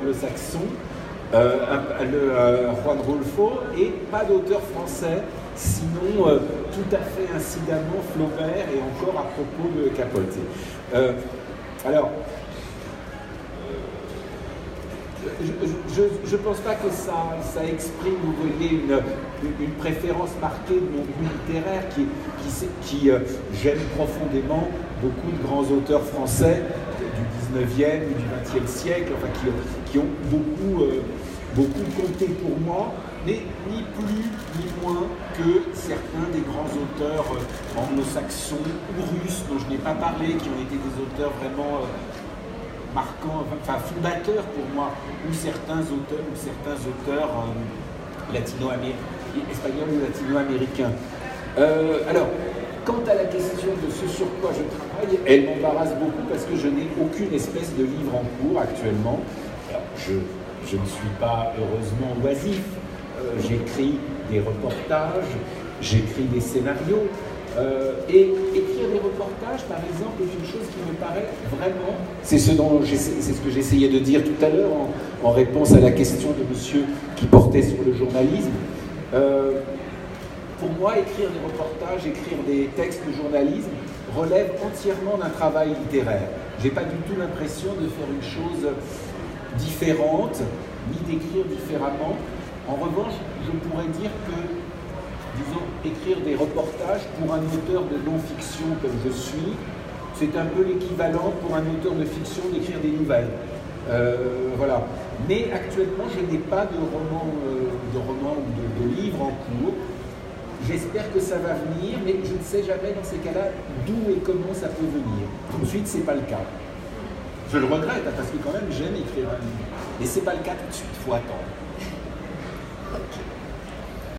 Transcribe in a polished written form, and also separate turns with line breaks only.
anglo-saxon, Juan Rulfo, et pas d'auteur français, sinon tout à fait incidemment Flaubert et encore à propos de Capote. Alors, je ne pense pas que ça exprime, vous voyez, une préférence marquée de mon goût littéraire qui j'aime profondément beaucoup de grands auteurs français du 19e ou du 20e siècle, enfin, qui ont beaucoup compté pour moi, mais ni plus ni moins que certains des grands auteurs anglo-saxons ou russes dont je n'ai pas parlé, qui ont été des auteurs vraiment marquants, enfin fondateurs pour moi, ou certains auteurs espagnols ou latino-américains. Alors, quant à la question de ce sur quoi je travaille, elle m'embarrasse beaucoup parce que je n'ai aucune espèce de livre en cours actuellement. Alors, je ne suis pas heureusement oisif. J'écris des reportages, j'écris des scénarios. Et écrire des reportages, par exemple, est une chose qui me paraît vraiment... C'est ce que j'essayais de dire tout à l'heure en réponse à la question de monsieur qui portait sur le journalisme. Pour moi, écrire des reportages, écrire des textes de journalisme relève entièrement d'un travail littéraire. Je n'ai pas du tout l'impression de faire une chose différente, ni d'écrire différemment. En revanche, je pourrais dire que, disons, écrire des reportages pour un auteur de non-fiction comme je suis, c'est un peu l'équivalent pour un auteur de fiction d'écrire des nouvelles. Voilà. Mais actuellement, je n'ai pas de roman ou de livre en cours. J'espère que ça va venir, mais je ne sais jamais dans ces cas-là d'où et comment ça peut venir. Tout de suite, ce n'est pas le cas. Je le regrette, parce que quand même, j'aime écrire un livre. Mais ce n'est pas le cas tout de suite, il faut attendre.